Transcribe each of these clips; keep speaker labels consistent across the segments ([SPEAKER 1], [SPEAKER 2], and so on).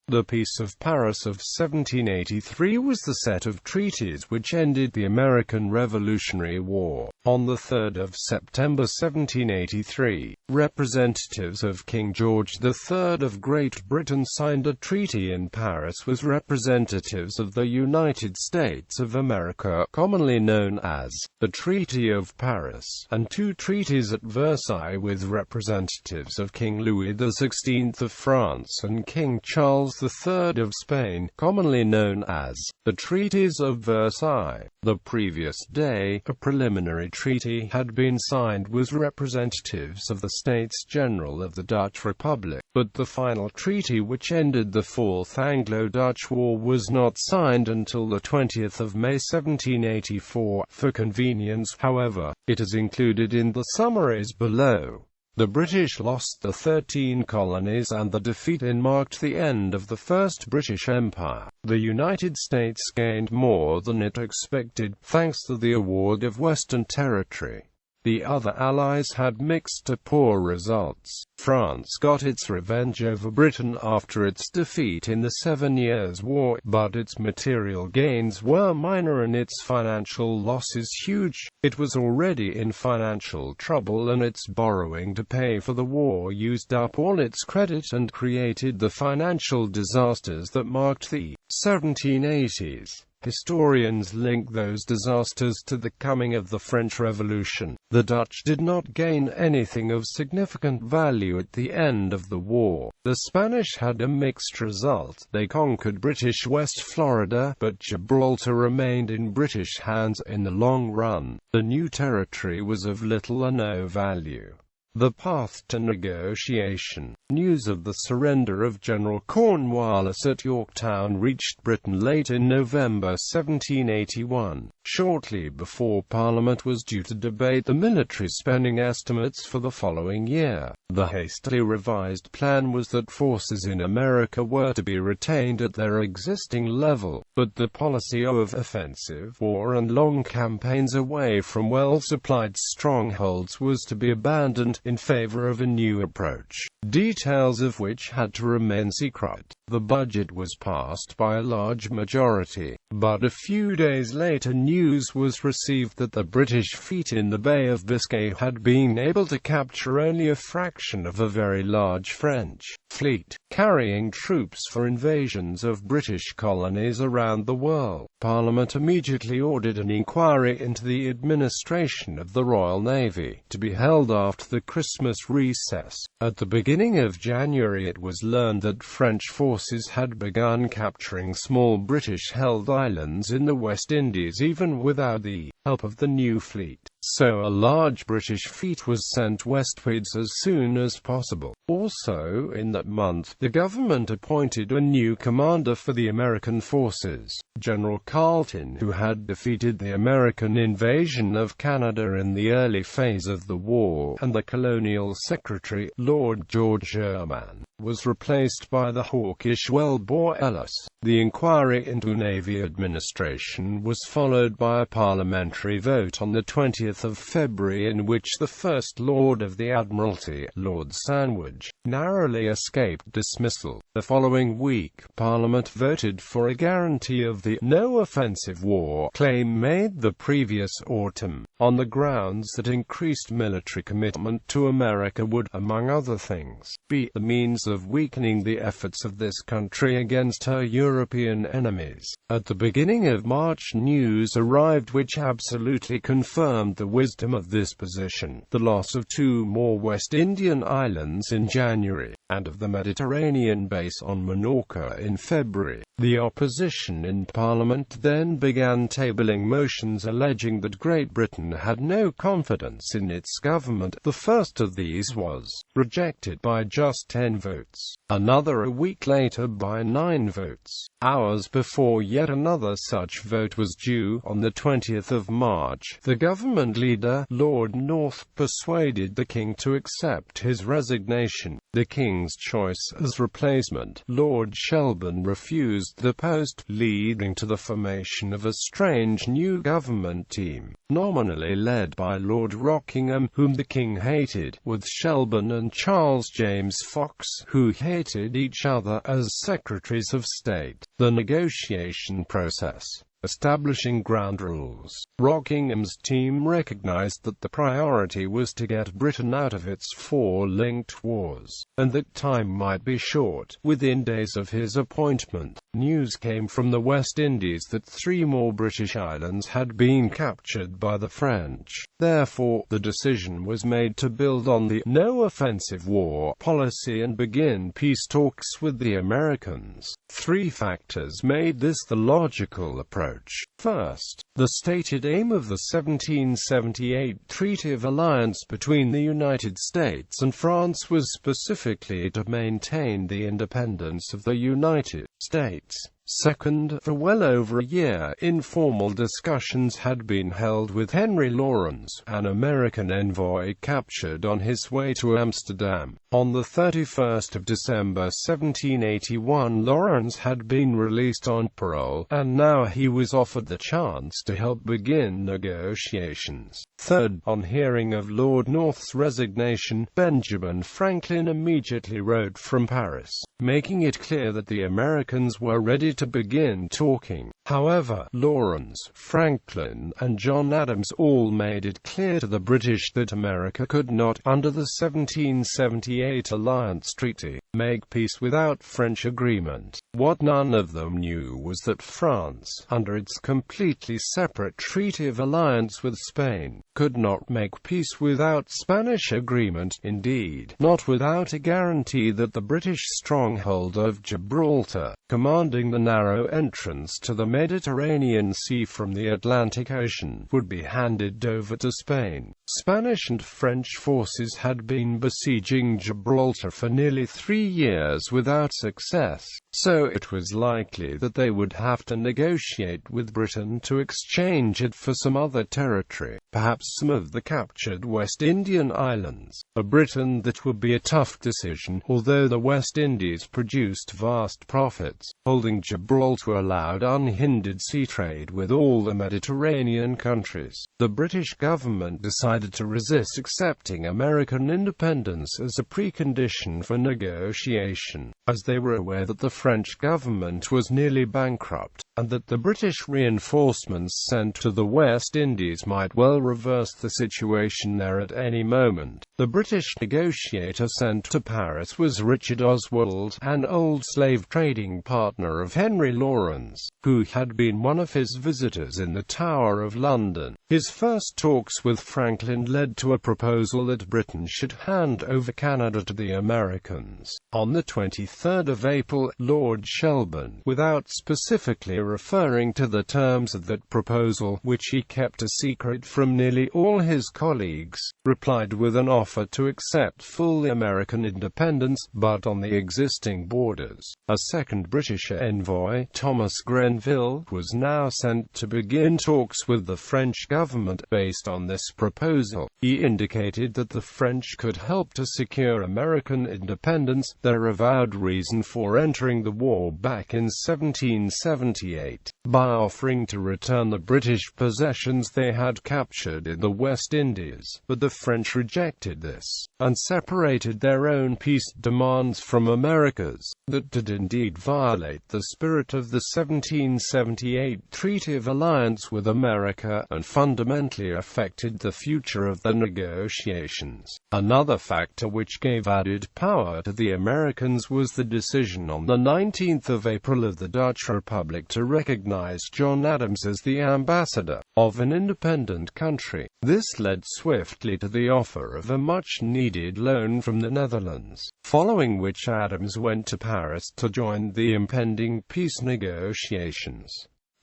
[SPEAKER 1] The Peace of Paris of 1783 was the set of treaties which ended the American Revolutionary War. On the 3rd of September 1783, representatives of King George III of Great Britain signed a treaty in Paris with representatives of the United States of America, commonly known as the Treaty of Paris, and two treaties at Versailles with representatives of King Louis XVI of France and King Charles III of Spain, commonly known as the Treaties of Versailles. The previous day, a preliminary treaty had been signed with representatives of the States General of the Dutch Republic, but the final treaty which ended the Fourth Anglo-Dutch War was not signed until the 20th of May 1784. For convenience, however, it is included in the summaries below. The British lost the 13 colonies and the defeat marked the end of the First British Empire. The United States gained more than it expected, thanks to the award of Western Territory. The other allies had mixed to poor results. France got its revenge over Britain after its defeat in the 7 Years' War, but its material gains were minor and its financial losses huge. It was already in financial trouble, and its borrowing to pay for the war used up all its credit and created the financial disasters that marked the 1780s. Historians link those disasters to the coming of the French Revolution. The Dutch did not gain anything of significant value at the end of the war. The Spanish had a mixed result. They conquered British West Florida, but Gibraltar remained in British hands in the long run. The new territory was of little or no value. The path to negotiation. News of the surrender of General Cornwallis at Yorktown reached Britain late in November 1781, shortly before Parliament was due to debate the military spending estimates for the following year. The hastily revised plan was that forces in America were to be retained at their existing level, but the policy of offensive war and long campaigns away from well-supplied strongholds was to be abandoned in favor of a new approach, details of which had to remain secret. The budget was passed by a large majority, but a few days later news was received that the British fleet in the Bay of Biscay had been able to capture only a fraction of a very large French fleet, carrying troops for invasions of British colonies around the world. Parliament immediately ordered an inquiry into the administration of the Royal Navy, to be held after the Christmas recess. At the beginning of January it was learned that French forces had begun capturing small British-held islands in the West Indies even without the help of the new fleet. So a large British fleet was sent westwards as soon as possible. Also in that month, the government appointed a new commander for the American forces, General Carleton, who had defeated the American invasion of Canada in the early phase of the war, and the colonial secretary, Lord George Sherman, was replaced by the hawkish Wilbur Ellis. The inquiry into Navy administration was followed by a parliamentary vote on the 20th of February in which the First Lord of the Admiralty, Lord Sandwich, narrowly escaped dismissal. The following week, Parliament voted for a guarantee of the no-offensive war claim made the previous autumn, on the grounds that increased military commitment to America would, among other things, be the means of weakening the efforts of this country against her European enemies. At the beginning of March news arrived which absolutely confirmed the wisdom of this position: the loss of 2 more West Indian islands in January, and of the Mediterranean base on Minorca in February. The opposition in Parliament then began tabling motions alleging that Great Britain had no confidence in its government. The first of these was rejected by just 10 votes, another a week later by 9 votes. Hours before yet another such vote was due, on the 20th of March, the government government leader, Lord North, persuaded the king to accept his resignation. The king's choice as replacement, Lord Shelburne, refused the post, leading to the formation of a strange new government team, nominally led by Lord Rockingham, whom the king hated, with Shelburne and Charles James Fox, who hated each other, as Secretaries of State. The negotiation process. Establishing ground rules. Rockingham's team recognized that the priority was to get Britain out of its 4 linked wars, and that time might be short. Within days of his appointment, news came from the West Indies that 3 more British islands had been captured by the French. Therefore, the decision was made to build on the no-offensive war policy and begin peace talks with the Americans. 3 factors made this the logical approach. First, the stated aim of the 1778 Treaty of Alliance between the United States and France was specifically to maintain the independence of the United States. Second, for well over a year, informal discussions had been held with Henry Lawrence, an American envoy captured on his way to Amsterdam. On the 31st of December 1781, Lawrence had been released on parole, and now he was offered the chance to help begin negotiations. Third, on hearing of Lord North's resignation, Benjamin Franklin immediately wrote from Paris, making it clear that the Americans were ready to begin talking. However, Lawrence, Franklin, and John Adams all made it clear to the British that America could not, under the 1778 Alliance Treaty, make peace without French agreement. What none of them knew was that France, under its completely separate Treaty of Alliance with Spain, could not make peace without Spanish agreement, indeed, not without a guarantee that the British stronghold of Gibraltar, commanding the narrow entrance to the Mediterranean Sea from the Atlantic Ocean, would be handed over to Spain. Spanish and French forces had been besieging Gibraltar for nearly 3 years without success, so it was likely that they would have to negotiate with Britain to exchange it for some other territory, perhaps some of the captured West Indian islands. For Britain that would be a tough decision, although the West Indies produced vast profits. Holding Gibraltar allowed unhindered sea trade with all the Mediterranean countries. The British government decided to resist accepting American independence as a precondition for negotiation, as they were aware that the French government was nearly bankrupt, and that the British reinforcements sent to the West Indies might well reverse the situation there at any moment. The British negotiator sent to Paris was Richard Oswald, an old slave trading partner of Henry Lawrence, who had been one of his visitors in the Tower of London. His first talks with Franklin led to a proposal that Britain should hand over Canada to the Americans. On the 23rd of April, Lord Shelburne, without specifically referring to the terms of that proposal, which he kept a secret from nearly all his colleagues, replied with an offer to accept full American independence, but on the existing borders. A second British envoy, Thomas Grenville, was now sent to begin talks with the French government based on this proposal. He indicated that the French could help to secure American independence, their avowed reason for entering the war back in 1778, by offering to return the British possessions they had captured in the West Indies. But the French rejected this, and separated their own peace demands from America's, that did indeed violate the spirit of the 1778 Treaty of Alliance with America, and fundamentally affected the future of the negotiations. Another factor which gave added power to the Americans was the decision on the 19th of April of the Dutch Republic to recognize John Adams as the ambassador of an independent country. This led swiftly to the offer of a much-needed loan from the Netherlands, following which Adams went to Paris to join the impending peace negotiations.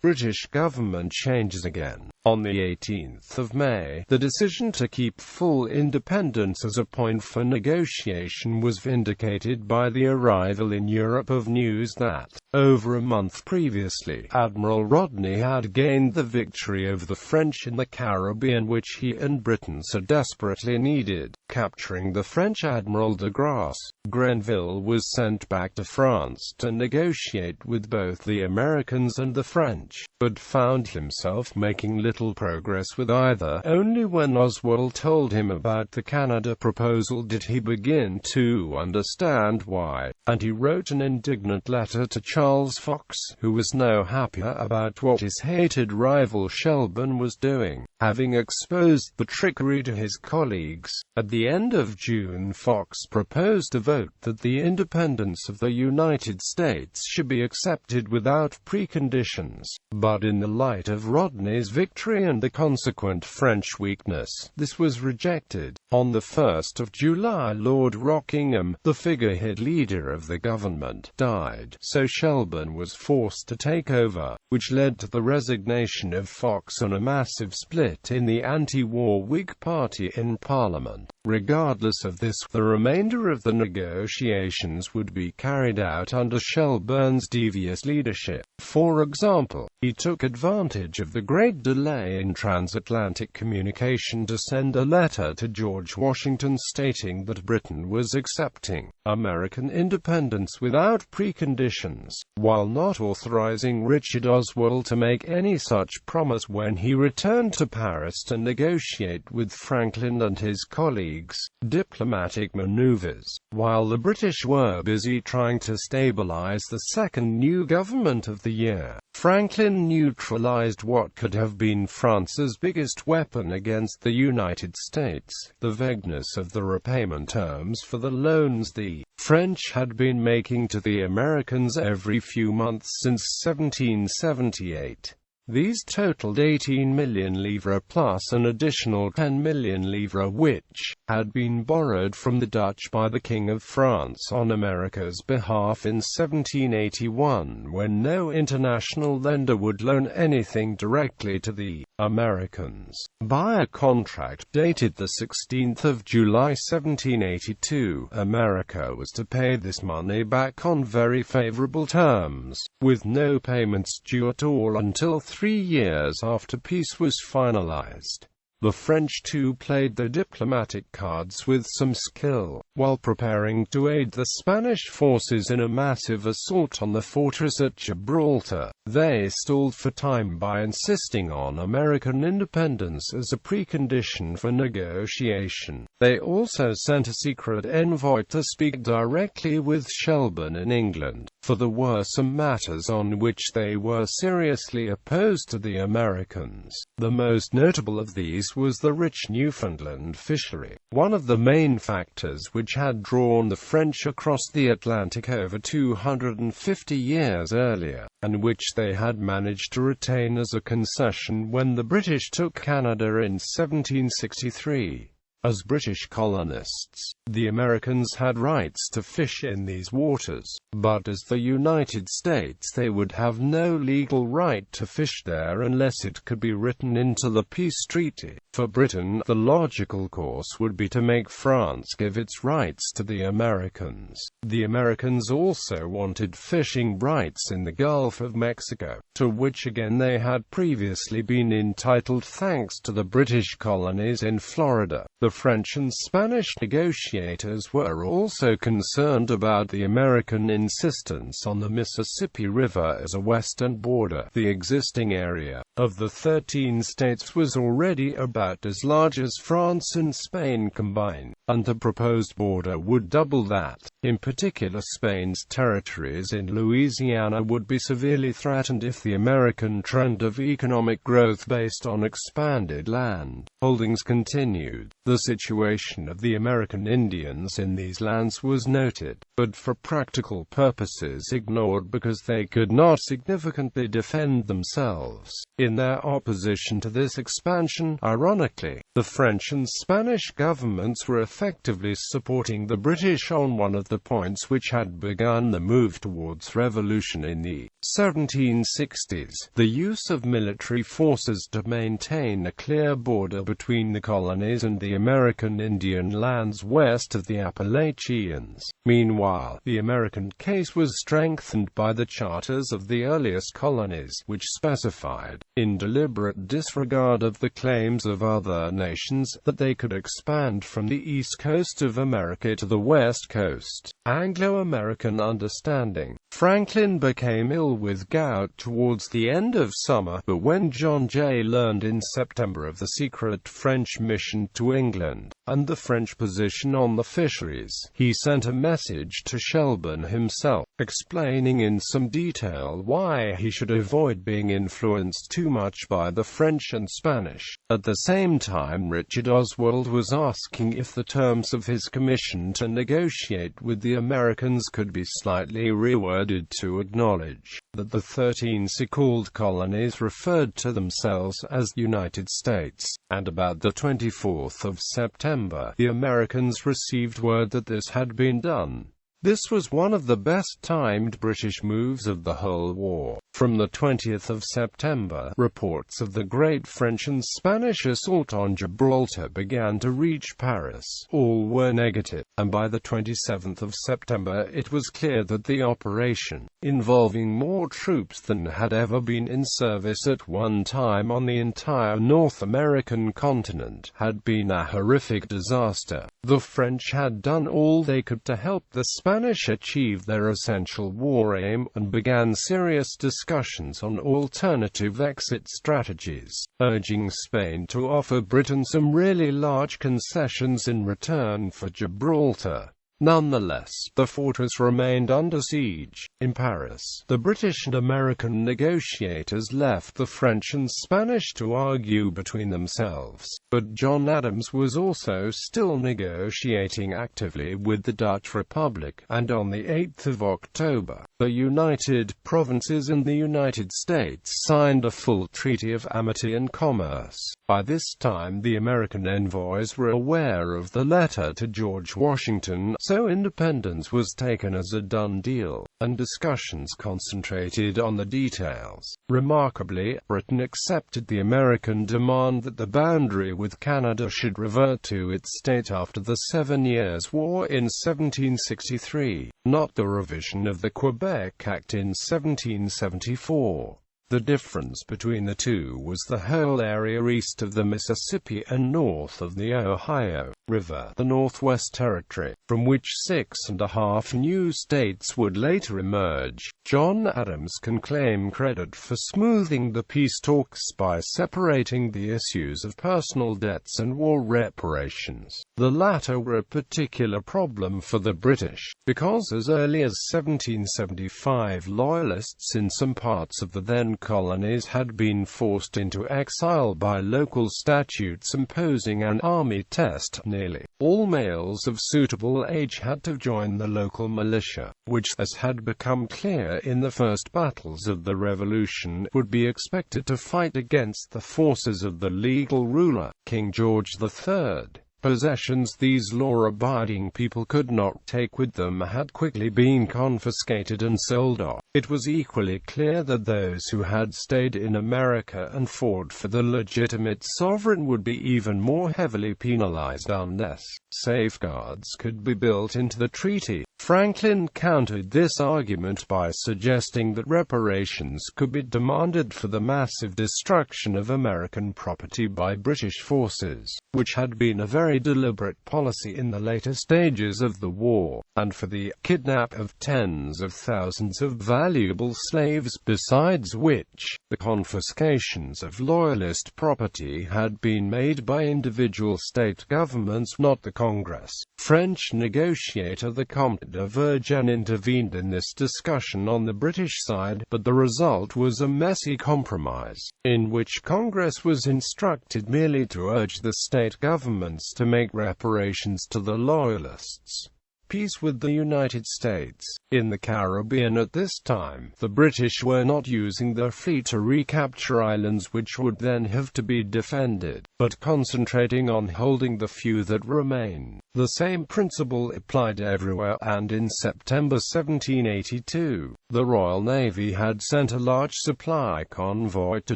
[SPEAKER 1] British government changes again. On the 18th of May, the decision to keep full independence as a point for negotiation was vindicated by the arrival in Europe of news that Over a month previously, Admiral Rodney had gained the victory over the French in the Caribbean, which he and Britain so desperately needed. Capturing the French Admiral de Grasse, Grenville was sent back to France to negotiate with both the Americans and the French, but found himself making little progress with either. Only when Oswald told him about the Canada proposal did he begin to understand why, and he wrote an indignant letter to Charles Fox, who was no happier about what his hated rival Shelburne was doing, having exposed the trickery to his colleagues. At the end of June, Fox proposed a vote that the independence of the United States should be accepted without preconditions, but in the light of Rodney's victory and the consequent French weakness, this was rejected. On the 1st of July, Lord Rockingham, the figurehead leader of the government, died, so Shelburne was forced to take over, which led to the resignation of Fox and a massive split in the anti-war Whig Party in Parliament. Regardless of this, the remainder of the negotiations would be carried out under Shelburne's devious leadership. For example, he took advantage of the great delay in transatlantic communication to send a letter to George Washington stating that Britain was accepting American independence without preconditions, while not authorizing Richard Oswald to make any such promise when he returned to Paris to negotiate with Franklin and his colleagues. Diplomatic maneuvers. While the British were busy trying to stabilize the second new government of the year, Franklin neutralized what could have been France's biggest weapon against the United States, the vagueness of the repayment terms for the loans the French had been making to the Americans every few months since 1778. These totaled 18 million livres plus an additional 10 million livres which had been borrowed from the Dutch by the King of France on America's behalf in 1781, when no international lender would loan anything directly to the Americans. By a contract dated the 16th of July 1782, America was to pay this money back on very favorable terms, with no payments due at all until 3 years after peace was finalized. The French too played their diplomatic cards with some skill. While preparing to aid the Spanish forces in a massive assault on the fortress at Gibraltar, they stalled for time by insisting on American independence as a precondition for negotiation. They also sent a secret envoy to speak directly with Shelburne in England, for there were some matters on which they were seriously opposed to the Americans. The most notable of these was the rich Newfoundland fishery, one of the main factors which had drawn the French across the Atlantic over 250 years earlier, and which they had managed to retain as a concession when the British took Canada in 1763. As British colonists, the Americans had rights to fish in these waters, but as the United States they would have no legal right to fish there unless it could be written into the peace treaty. For Britain, the logical course would be to make France give its rights to the Americans. The Americans also wanted fishing rights in the Gulf of Mexico, to which again they had previously been entitled thanks to the British colonies in Florida. The French and Spanish negotiators were also concerned about the American insistence on the Mississippi River as a western border. The existing area of the 13 states was already about as large as France and Spain combined, and the proposed border would double that. In particular, Spain's territories in Louisiana would be severely threatened if the American trend of economic growth based on expanded land holdings continued. The situation of the American Indians in these lands was noted, but for practical purposes ignored because they could not significantly defend themselves. In their opposition to this expansion, ironically, the French and Spanish governments were effectively supporting the British on one of the points which had begun the move towards revolution in the 1760s, the use of military forces to maintain a clear border between the colonies and the American Indian lands west of the Appalachians. Meanwhile, the American case was strengthened by the charters of the earliest colonies, which specified, in deliberate disregard of the claims of other nations, that they could expand from the east coast of America to the west coast. Anglo-American understanding. Franklin became ill with gout towards the end of summer, but when John Jay learned in September of the secret French mission to England, and the French position on the fisheries, he sent a message to Shelburne himself, explaining in some detail why he should avoid being influenced too much by the French and Spanish. At the same time, Richard Oswald was asking if the terms of his commission to negotiate with the Americans could be slightly reworded to acknowledge that the 13 so-called colonies referred to themselves as United States, and about the 24th of September, the Americans received word that this had been done. This was one of the best-timed British moves of the whole war. From the 20th of September, reports of the great French and Spanish assault on Gibraltar began to reach Paris. All were negative, and by the 27th of September it was clear that the operation, involving more troops than had ever been in service at one time on the entire North American continent, had been a horrific disaster. The French had done all they could to help the Spanish achieve their essential war aim, and began serious discussions on alternative exit strategies, urging Spain to offer Britain some really large concessions in return for Gibraltar. Nonetheless, the fortress remained under siege. In Paris, the British and American negotiators left the French and Spanish to argue between themselves, but John Adams was also still negotiating actively with the Dutch Republic, and on the 8th of October, the United Provinces and the United States signed a full treaty of amity and commerce. By this time the American envoys were aware of the letter to George Washington, so independence was taken as a done deal, and discussions concentrated on the details. Remarkably, Britain accepted the American demand that the boundary with Canada should revert to its state after the 7 Years' War in 1763, not the revision of the Quebec Act in 1774. The difference between the two was the whole area east of the Mississippi and north of the Ohio River, the Northwest Territory, from which 6.5 new states would later emerge. John Adams can claim credit for smoothing the peace talks by separating the issues of personal debts and war reparations. The latter were a particular problem for the British, because as early as 1775 loyalists in some parts of the then colonies had been forced into exile by local statutes imposing an army test. Nearly all males of suitable age had to join the local militia, which, as had become clear in the first battles of the Revolution, would be expected to fight against the forces of the legal ruler, King George III. Possessions these law-abiding people could not take with them had quickly been confiscated and sold off. It was equally clear that those who had stayed in America and fought for the legitimate sovereign would be even more heavily penalized unless safeguards could be built into the treaty. Franklin countered this argument by suggesting that reparations could be demanded for the massive destruction of American property by British forces, which had been a very deliberate policy in the later stages of the war, and for the kidnap of tens of thousands of valuable slaves, besides which, the confiscations of loyalist property had been made by individual state governments, not the Congress. French negotiator the Comte de Vergennes intervened in this discussion on the British side, but the result was a messy compromise, in which Congress was instructed merely to urge the state governments to make reparations to the Loyalists. Peace with the United States. In the Caribbean at this time, the British were not using their fleet to recapture islands which would then have to be defended, but concentrating on holding the few that remained. The same principle applied everywhere, and in September 1782, the Royal Navy had sent a large supply convoy to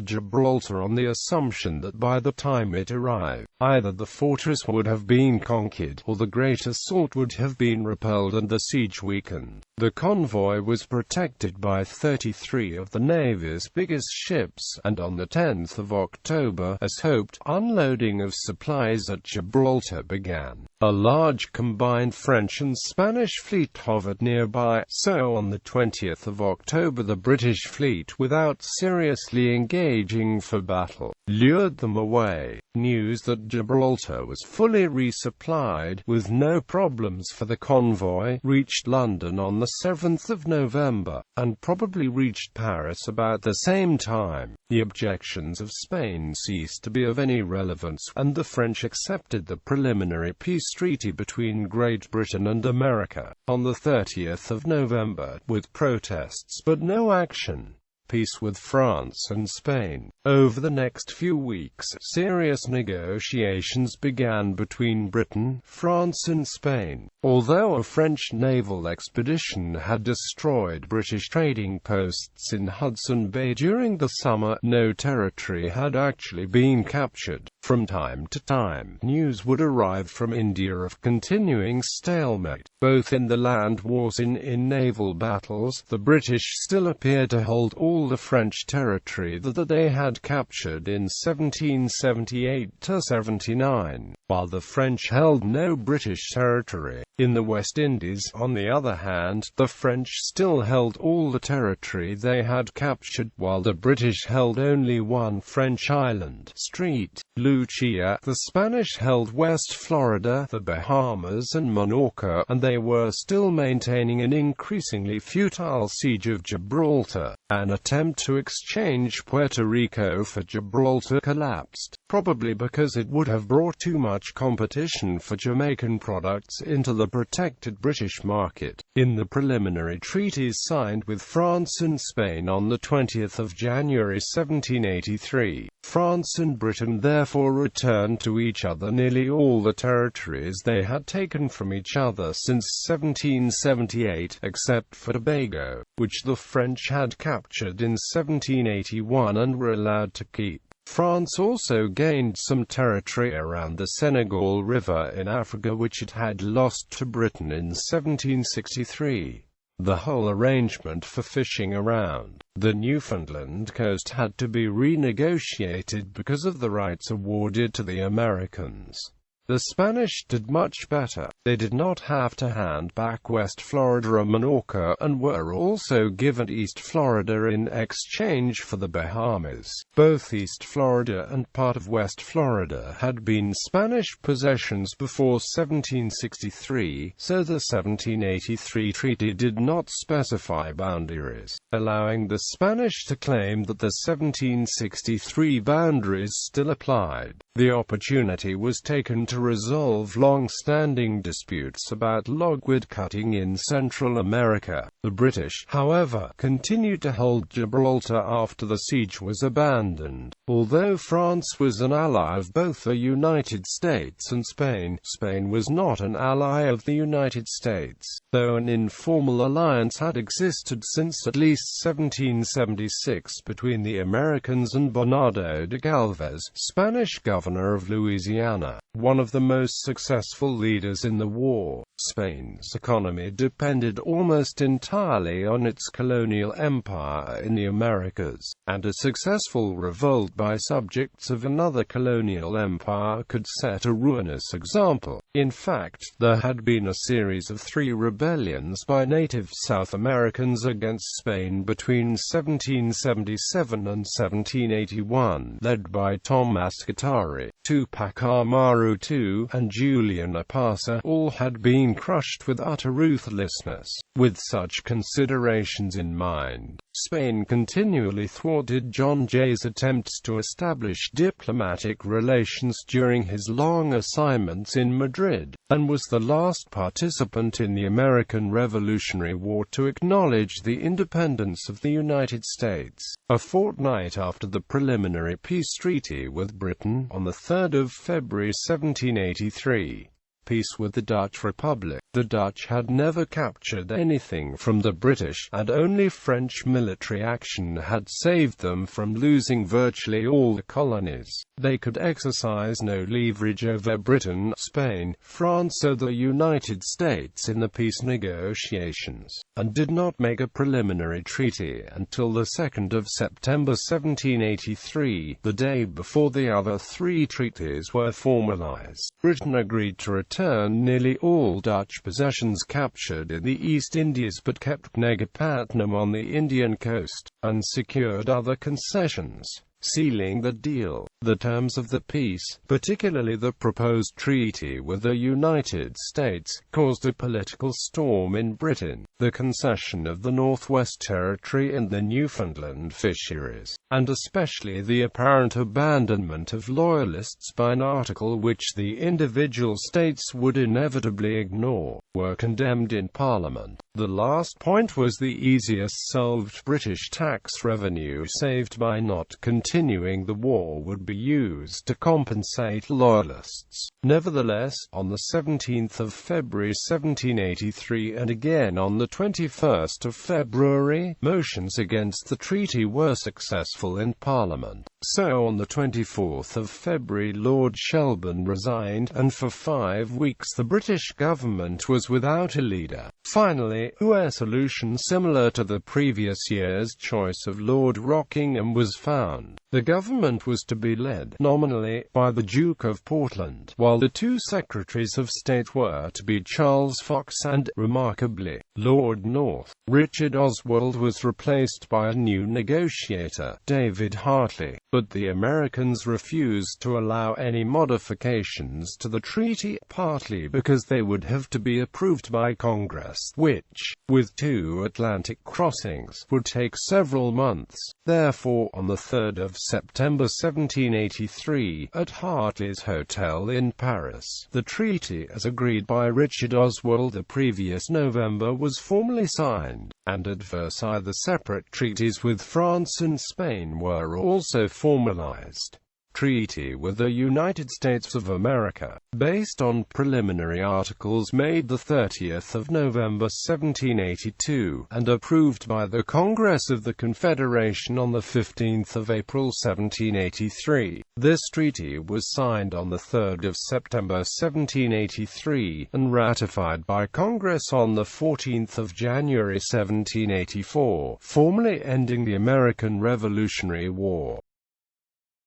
[SPEAKER 1] Gibraltar on the assumption that by the time it arrived, either the fortress would have been conquered, or the great assault would have been repelled and the siege weakened. The convoy was protected by 33 of the Navy's biggest ships, and on the 10th of October, as hoped, unloading of supplies at Gibraltar began. A large combined French and Spanish fleet hovered nearby, so on the 20th of October the British fleet, without seriously engaging for battle, lured them away. News that Gibraltar was fully resupplied, with no problems for the convoy, reached London on the 7th of November, and probably reached Paris about the same time. The objections of Spain ceased to be of any relevance, and the French accepted the preliminary peace treaty between Great Britain and America on the 30th of November, with protests but no action. Peace with France and Spain. Over the next few weeks, serious negotiations began between Britain, France and Spain. Although a French naval expedition had destroyed British trading posts in Hudson Bay during the summer, no territory had actually been captured. From time to time, news would arrive from India of continuing stalemate, both in the land wars and in naval battles. The British still appeared to hold all the French territory that they had captured in 1778–79, while the French held no British territory. In the West Indies, on the other hand, the French still held all the territory they had captured, while the British held only one French island, St. Lucia. The Spanish held West Florida, the Bahamas and Minorca, and they were still maintaining an increasingly futile siege of Gibraltar. An attempt to exchange Puerto Rico for Gibraltar collapsed, probably because it would have brought too much competition for Jamaican products into the protected British market. In the preliminary treaties signed with France and Spain on the 20th of January 1783, France and Britain therefore returned to each other nearly all the territories they had taken from each other since 1778, except for Tobago, which the French had captured in 1781 and were allowed to keep. France also gained some territory around the Senegal River in Africa which it had lost to Britain in 1763. The whole arrangement for fishing around the Newfoundland coast had to be renegotiated because of the rights awarded to the Americans. The Spanish did much better. They did not have to hand back West Florida and Minorca, and were also given East Florida in exchange for the Bahamas. Both East Florida and part of West Florida had been Spanish possessions before 1763, so the 1783 treaty did not specify boundaries, allowing the Spanish to claim that the 1763 boundaries still applied. The opportunity was taken to resolve long-standing disputes about logwood cutting in Central America. The British, however, continued to hold Gibraltar after the siege was abandoned. Although France was an ally of both the United States and Spain, Spain was not an ally of the United States, though an informal alliance had existed since at least 1776 between the Americans and Bernardo de Galvez, Spanish governor of Louisiana, one of the most successful leaders in the war. Spain's economy depended almost entirely on its colonial empire in the Americas, and a successful revolt by subjects of another colonial empire could set a ruinous example. In fact, there had been a series of 3 rebellions by native South Americans against Spain between 1777 and 1781, led by Tom Ascatari, Tupac Amaru II, and Julian Apasa. All had been crushed with utter ruthlessness. With such considerations in mind, Spain continually thwarted John Jay's attempts to establish diplomatic relations during his long assignments in Madrid, and was the last participant in the American Revolutionary War to acknowledge the independence of the United States. A fortnight after the preliminary peace treaty with Britain, on the 3rd of February 1783, peace with the Dutch Republic. The Dutch had never captured anything from the British, and only French military action had saved them from losing virtually all the colonies. They could exercise no leverage over Britain, Spain, France or the United States in the peace negotiations, and did not make a preliminary treaty until the 2nd of September 1783, the day before the other three treaties were formalized. Britain agreed to return nearly all Dutch possessions captured in the East Indies but kept Negapatam on the Indian coast, and secured other concessions, sealing the deal. The terms of the peace, particularly the proposed treaty with the United States, caused a political storm in Britain. The concession of the Northwest Territory and the Newfoundland fisheries, and especially the apparent abandonment of Loyalists by an article which the individual states would inevitably ignore, were condemned in Parliament. The last point was the easiest solved. British tax revenue saved by not continuing the war would be used to compensate Loyalists. Nevertheless, on the 17th of February 1783 and again on the 21st of February, motions against the treaty were successful in Parliament. So on the 24th of February Lord Shelburne resigned, and for 5 weeks the British government was without a leader. Finally, a solution similar to the previous year's choice of Lord Rockingham was found. The government was to be led, nominally, by the Duke of Portland, while the two Secretaries of State were to be Charles Fox and, remarkably, Lord North. Richard Oswald was replaced by a new negotiator, David Hartley, but the Americans refused to allow any modifications to the treaty, partly because they would have to be approved by Congress, which, with 2 Atlantic crossings, would take several months. Therefore, on the 3rd of September 1783, at Hartley's Hotel in Paris, the treaty as agreed by Richard Oswald the previous November was formally signed, and at Versailles the separate treaties with France and Spain were also formalized. Treaty with the United States of America, based on preliminary articles made the 30th of November 1782, and approved by the Congress of the Confederation on the 15th of April 1783. This treaty was signed on the 3rd of September 1783, and ratified by Congress on the 14th of January 1784, formally ending the American Revolutionary War.